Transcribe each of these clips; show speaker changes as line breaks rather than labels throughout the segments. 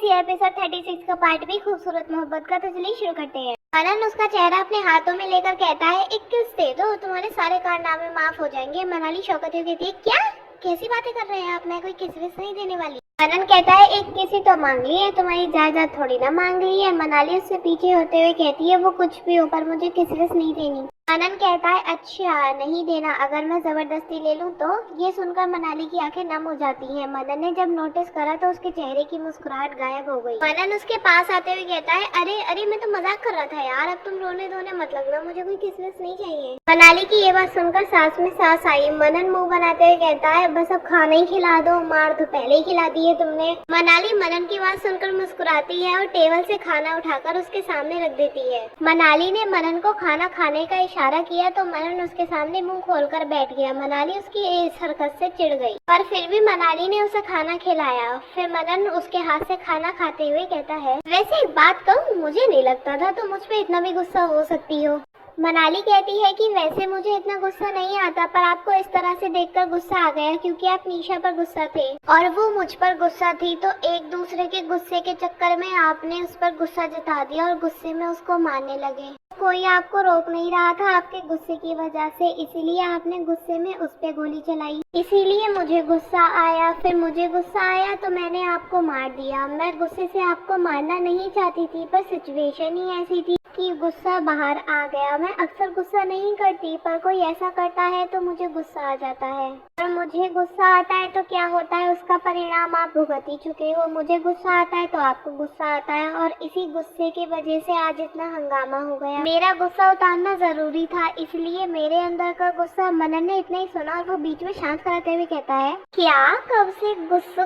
ये एपिसोड 36 का पार्ट भी खूबसूरत मोहब्बत का, तो चलिए शुरू करते हैं। मनन उसका चेहरा अपने हाथों में लेकर कहता है, एक किस दे दो, तुम्हारे सारे कारनामे माफ हो जाएंगे। मनाली शौकत हुई कहती है, क्या कैसी बातें कर रहे हैं आप, मैं कोई किस विस नहीं देने वाली। मनन कहता है, एक किसी तो मांग ली है, तुम्हारी जायदाद थोड़ी ना मांग ली है। मनाली उससे पीछे होते हुए कहती है, वो कुछ भी हो पर मुझे किस विस नहीं देनी। मनन कहता है, अच्छा नहीं देना, अगर मैं जबरदस्ती ले लूं तो। ये सुनकर मनाली की आंखें नम हो जाती हैं। मनन ने जब नोटिस करा तो उसके चेहरे की मुस्कुराहट गायब हो गई। मनन उसके पास आते हुए कहता है, अरे अरे मैं तो मजाक कर रहा था यार, अब तुम रोने धोने मत लगना, मुझे कोई किसमिस नहीं चाहिए। मनाली की ये बात सुनकर सांस में सांस आई। मनन मुंह बनाते हुए कहता है, बस अब खाना ही खिला दो, मार तो पहले ही खिला दी है तुमने। मनाली मनन की बात सुनकर मुस्कुराती है और टेबल से खाना उठाकर उसके सामने रख देती है। मनाली ने मनन को खाना खाने का इशारा किया तो मनन उसके सामने मुंह खोलकर बैठ गया। मनाली उसकी इस हरकत से चिढ़ गई, पर फिर भी मनाली ने उसे खाना खिलाया। फिर मनन उसके हाथ से खाना खाते हुए कहता है, वैसे एक बात कहूँ, मुझे नहीं लगता था तुम मुझ पे इतना भी गुस्सा हो सकती हो। मनाली कहती है कि वैसे मुझे इतना गुस्सा नहीं आता, पर आपको इस तरह से देखकर गुस्सा आ गया क्योंकि आप निशा पर गुस्सा थे और वो मुझ पर गुस्सा थी, तो एक दूसरे के गुस्से के चक्कर में आपने उस पर गुस्सा जता दिया और गुस्से में उसको मारने लगे। कोई आपको रोक नहीं रहा था आपके गुस्से की वजह से, इसीलिए आपने गुस्से में उस पे गोली चलाई। इसीलिए मुझे गुस्सा आया, फिर मुझे गुस्सा आया तो मैंने आपको मार दिया। मैं गुस्से से आपको मारना नहीं चाहती थी, पर सिचुएशन ही ऐसी थी कि गुस्सा बाहर आ गया। मैं अक्सर गुस्सा नहीं करती, पर कोई ऐसा करता है तो मुझे गुस्सा आ जाता है, और मुझे गुस्सा आता है तो क्या होता है उसका परिणाम आप भुगत ही चुके हो। मुझे गुस्सा आता है तो आपको गुस्सा आता है, और इसी गुस्से की वजह से आज इतना हंगामा हो गया। मेरा गुस्सा उतारना जरूरी था, इसलिए मेरे अंदर का गुस्सा। मनन ने इतना ही सुना और वो बीच में शांत कराते हुए कहता है, क्या कब से गुस्सा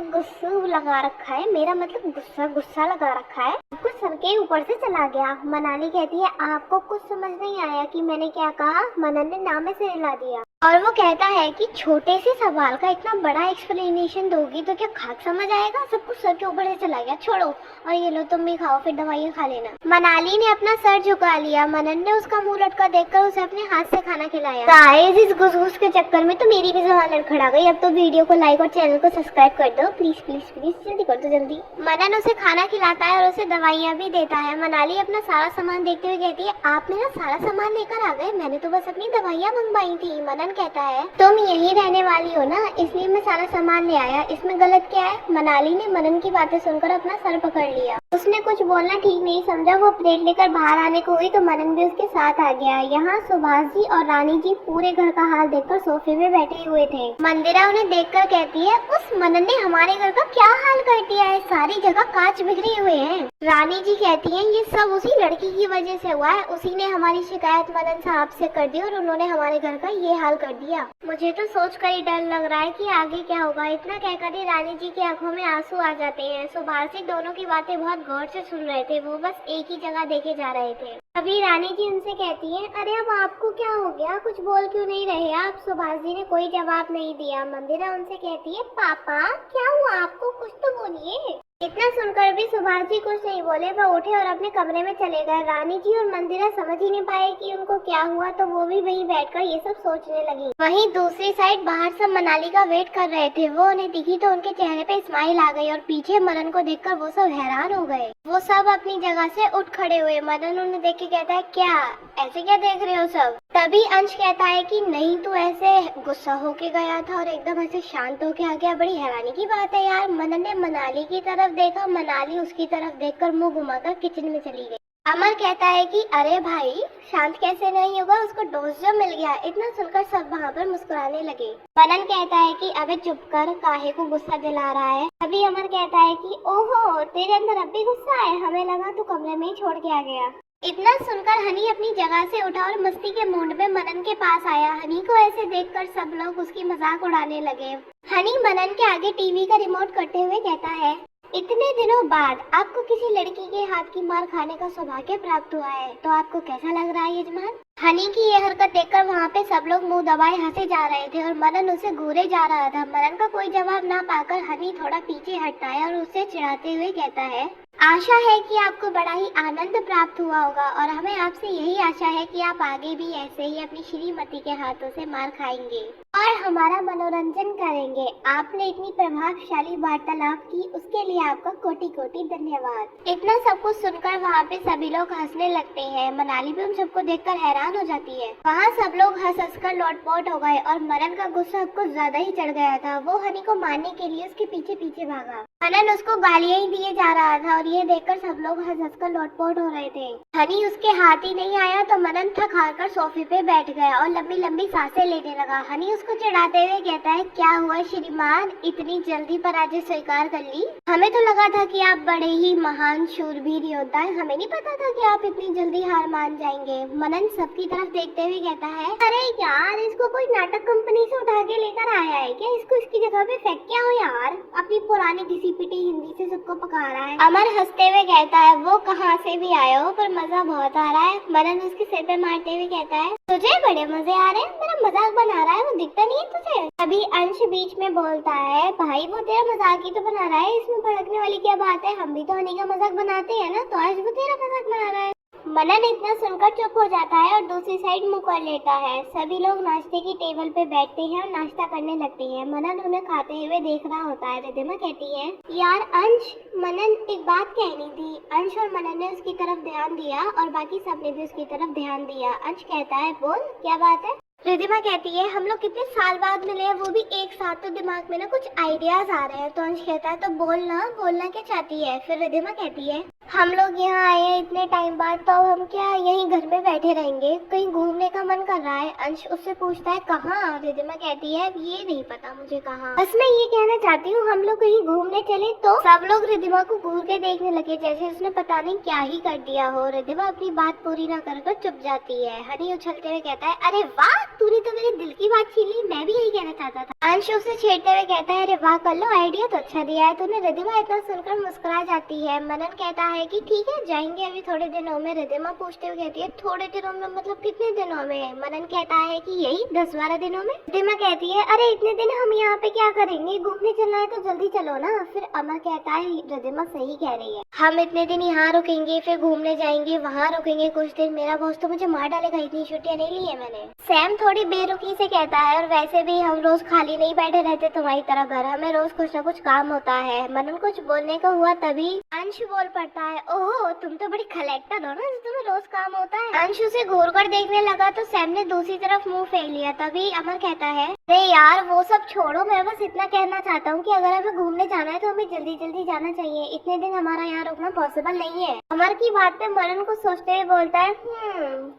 लगा रखा है, मेरा मतलब गुस्सा लगा रखा है, कुछ सर के ऊपर से चला गया। मनाली कहती है, आपको कुछ समझ नहीं आया कि मैंने क्या कहा। मनन ने नामे से हिला दिया और वो कहता है कि छोटे से सवाल का इतना बड़ा एक्सप्लेनेशन दोगी तो क्या खाक समझ आएगा, सब कुछ सर के ऊपर से चला गया, छोड़ो और ये लो तुम भी खाओ, फिर दवाइयाँ खा लेना। मनाली ने अपना सर झुका लिया। मनन ने उसका मुंह लटका देखकर उसे अपने हाथ से खाना खिलाया। गाइस, इस घुस के चक्कर में तो मेरी भी जबान लड़खड़ा गई। अब तो वीडियो को लाइक और चैनल को सब्सक्राइब कर दो, प्लीज प्लीज प्लीज, जल्दी कर दो जल्दी। मनन उसे खाना खिलाता है और उसे दवाइयाँ भी देता है। मनाली अपना सारा सामान देखते हुए कहती है, आप मेरा सारा सामान लेकर आ गए, मैंने तो बस अपनी दवाइयाँ मंगवाई थी। मनन कहता है, तुम यहीं रहने वाली हो ना, इसलिए मैं सारा सामान ले आया, इसमें गलत क्या है। मनाली ने मनन की बातें सुनकर अपना सर पकड़ लिया। उसने कुछ बोलना ठीक नहीं समझा। वो प्लेट लेकर बाहर आने को हुई तो मनन भी उसके साथ आ गया। यहाँ सुभाष जी और रानी जी पूरे घर का हाल देखकर सोफे में बैठे हुए थे। मंदिरा उन्हें देखकर कहती है, उस मनन ने हमारे घर का क्या हाल कर दिया है, सारी जगह कांच बिखरे हुए हैं। रानी जी कहती है, ये सब उसी लड़की की वजह से हुआ है, उसी ने हमारी शिकायत मनन साहब से कर दी और उन्होंने हमारे घर का ये हाल कर दिया। मुझे तो सोचकर ही डर लग रहा है कि आगे क्या होगा। इतना कहकर ही रानी जी की आंखों में आंसू आ जाते हैं। सुभाष जी दोनों की बातें बहुत गौर से सुन रहे थे, वो बस एक ही जगह देखे जा रहे थे। अभी रानी जी उनसे कहती है, अरे अब आपको क्या हो गया, कुछ बोल क्यों नहीं रहे आप। सुभाष जी ने कोई जवाब नहीं दिया। मंदिरा उनसे कहती है, पापा क्या हुआ आपको, कुछ तो बोलिए। इतना सुनकर भी सुभाष जी कुछ नहीं बोले, वह उठे और अपने कमरे में चले गए। रानी जी और मंदिरा समझ ही नहीं पाए कि उनको क्या हुआ, तो वो भी वहीं बैठकर ये सब सोचने लगी। वहीं दूसरी साइड बाहर सब मनाली का वेट कर रहे थे। वो उन्हें दिखी तो उनके चेहरे पे स्माइल आ गई और पीछे मनन को देखकर वो सब हैरान हो गए। वो सब अपनी जगह से उठ खड़े हुए। मनन उन्हें देख के कहता है, क्या ऐसे क्या देख रहे हो सब। तभी अंश कहता है कि नहीं, तू ऐसे गुस्सा होके गया था और एकदम ऐसे शांत होके आ गया, बड़ी हैरानी की बात है यार। मनन ने मनाली की तरफ देखा, मनाली उसकी तरफ देखकर मुंह घुमाकर किचन में चली गई। अमर कहता है कि अरे भाई शांत कैसे नहीं होगा, उसको डोज जो मिल गया। इतना सुनकर सब वहाँ पर मुस्कुराने लगे। मनन कहता है कि अबे चुप कर, काहे को गुस्सा दिला रहा है। अभी अमर कहता है कि ओहो तेरे अंदर अब भी गुस्सा है, हमें लगा तू कमरे में ही छोड़ के आ गया। इतना सुनकर हनी अपनी जगह से उठा और मस्ती के मूड में मनन के पास आया। हनी को ऐसे देखकर सब लोग उसकी मजाक उड़ाने लगे। हनी मनन के आगे टीवी का रिमोट करते हुए कहता है, इतने दिनों बाद आपको किसी लड़की के हाथ की मार खाने का सौभाग्य प्राप्त हुआ है, तो आपको कैसा लग रहा है यजमान। हनी की ये हरकत देखकर वहाँ पे सब लोग मुंह दबाए हंसे जा रहे थे और मनन उसे घूरे जा रहा था। मनन का कोई जवाब ना पाकर हनी थोड़ा पीछे हटता है और उसे चिढ़ाते हुए कहता है, आशा है कि आपको बड़ा ही आनंद प्राप्त हुआ होगा और हमें आपसे यही आशा है कि आप आगे भी ऐसे ही अपनी श्रीमती के हाथों से मार खाएंगे। और हमारा मनोरंजन करेंगे। आपने इतनी प्रभावशाली वार्तालाप की, उसके लिए आपका कोटि कोटि धन्यवाद। इतना सब कुछ सुनकर वहाँ पे सभी लोग हंसने लगते हैं। मनाली भी उन सबको देखकर हैरान हो जाती है। वहाँ सब लोग हंस हंस कर लोटपोट हो गए और मनन का गुस्सा कुछ ज्यादा ही चढ़ गया था। वो हनी को मारने के लिए उसके पीछे पीछे भागा। मनन उसको गालियां ही दिए जा रहा था और ये देखकर सब लोग हंस हंस कर लोटपोट हो रहे थे। हनी उसके हाथ ही नहीं आया तो मनन थक हार कर सोफे पे बैठ गया और लंबी लंबी सांसें लेने लगा। हनी उसको चिढ़ाते हुए कहता है, क्या हुआ श्रीमान, इतनी जल्दी पराजय स्वीकार कर ली? हमें तो लगा था कि आप बड़े ही महान शूरवीर योद्धा हैं, हमें नहीं पता था कि आप इतनी जल्दी हार मान जाएंगे। मनन सबकी तरफ देखते हुए कहता है, अरे यार, इसको कोई नाटक कंपनी से उठा के लेकर आया है क्या? इसको इसकी जगह पे फेंक क्या हो यार, अपनी पुरानी घिसी पिटी हिंदी से सबको पका रहा है। अमर हंसते हुए कहता है, वो कहाँ से भी आया हो पर मजा बहुत आ रहा है। मनन उसके सिर पे मारते हुए कहता है, तुझे बड़े मजे आ रहे हैं, मेरा मजाक बना रहा है, वो दिखता नहीं है तुझे? अभी अंश बीच में बोलता है, भाई वो तेरा मजाक ही तो बना रहा है, इसमें भड़कने वाली क्या बात है, हम भी तो हनी का मजाक बनाते हैं ना, तो आज वो तेरा मजाक बना रहा है। मनन इतना सुनकर चुप हो जाता है और दूसरी साइड मुंह कर लेता है। सभी लोग नाश्ते की टेबल पे बैठते हैं और नाश्ता करने लगते हैं। मनन उन्हें खाते हुए देख रहा होता है। रिद्धिमा कहती है, यार अंश, मनन एक बात कहनी थी। अंश और मनन ने उसकी तरफ ध्यान दिया और बाकी सब ने भी उसकी तरफ ध्यान दिया। अंश कहता है, बोल क्या बात है? रिद्धिमा कहती है, हम लोग कितने साल बाद मिले हैं, वो भी एक साथ, तो दिमाग में ना कुछ आइडियाज आ रहे हैं। तो अंश कहता है, तो बोलना क्या चाहती है? फिर रिद्धिमा कहती है, हम लोग यहाँ आए हैं इतने टाइम बाद, तो हम क्या यहीं घर में बैठे रहेंगे? कहीं घूमने का मन कर रहा है। अंश उससे पूछता है, कहाँ? रिद्धिमा कहती है, ये नहीं पता मुझे कहाँ, बस मैं ये कहना चाहती हूँ हम लोग कहीं घूमने चले। तो सब लोग रिद्धिमा को घूर के देखने लगे जैसे उसने पता नहीं क्या ही कर दिया हो। रिद्धिमा अपनी बात पूरी न कर चुप जाती है। हनी उछलते हुए कहता है, अरे वाह, तूने तो मेरे दिल की बात छीन ली, मैं भी यही कहना चाहता था। अंश उसे छेड़ते हुए कहता है, अरे वाह कर लो, आइडिया तो अच्छा दिया है तूने। रिद्धिमा इतना सुनकर मुस्कुरा जाती है। मनन कहता है कि ठीक है, जाएंगे अभी थोड़े दिनों में। रिद्धिमा पूछते हुए कहती है, थोड़े दिनों में मतलब कितने दिनों में? मनन कहता है कि यही 10-12 दिनों में। रिद्धिमा कहती है, अरे इतने दिन हम यहाँ पे क्या करेंगे, घूमने चलना है तो जल्दी चलो ना। फिर अमर कहता है, रिद्धिमा सही कह रही है, हम इतने दिन यहाँ रुकेंगे, फिर घूमने जाएंगे, वहाँ रुकेंगे कुछ दिन, मेरा बॉस तो मुझे मार डालेगा, इतनी छुट्टियाँ नहीं ली है मैंने। सैम थोड़ी बेरुखी से कहता है, और वैसे भी हम रोज खाली नहीं बैठे रहते तुम्हारी तरह घर, हमें रोज कुछ न कुछ काम होता है। मनन कुछ बोलने को हुआ तभी अंश बोल पड़ता है, ओह तुम तो बड़ी कलेक्टर हो ना, तुम्हें रोज काम होता है। अंश उसे घूर कर देखने लगा तो सैम ने दूसरी तरफ मुंह फेर लिया। तभी अमर कहता है, अरे यार वो सब छोड़ो, मैं बस इतना कहना चाहता हूँ कि अगर हमें घूमने जाना है तो हमें जल्दी जल्दी जाना चाहिए, इतने दिन हमारा यहाँ रुकना पॉसिबल नहीं है। अमर की बात पे मनन को सोचते हुए बोलता है,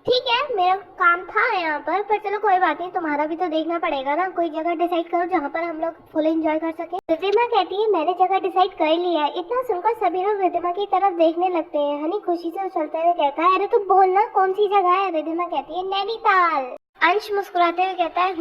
ठीक है, मेरा काम था यहाँ पर चलो कोई बात नहीं, तुम्हारा भी तो देखना पड़ेगा ना, कोई जगह डिसाइड करो जहाँ पर हम लोग फुल एंजॉय कर सके। रिद्धिमा कहती है, मैंने जगह डिसाइड कर लिया है। इतना सुनकर सभी लोग रिद्धिमा की तरफ देखने लगते हैं। हनी खुशी से उछलते हुए कहता है, अरे तू बोलना कौन सी जगह है? रिद्धिमा कहती है, नैनीताल। अंश मुस्कुराते हुए कहता है,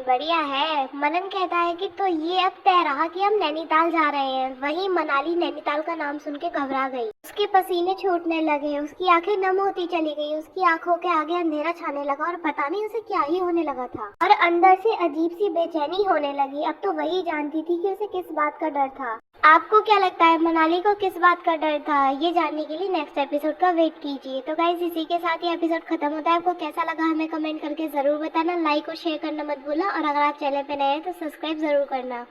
बढ़िया है। मनन कहता है कि तो ये अब तय रहा कि हम नैनीताल जा रहे हैं। वहीं मनाली नैनीताल का नाम सुन के घबरा गई, उसके पसीने छूटने लगे, उसकी आंखें नम होती चली गई, उसकी आंखों के आगे अंधेरा छाने लगा और पता नहीं उसे क्या ही होने लगा था और अंदर से अजीब सी बेचैनी होने लगी। अब तो वही जानती थी कि उसे किस बात का डर था। आपको क्या लगता है मनाली को किस बात का डर था? ये जानने के लिए नेक्स्ट एपिसोड का वेट कीजिए। तो गाइस इसी के साथ ये एपिसोड खत्म होता है। आपको कैसा लगा हमें कमेंट करके जरूर बताना, लाइक और शेयर करना मत भूलना और अगर आप चैनल पे नए हैं तो सब्सक्राइब जरूर करना।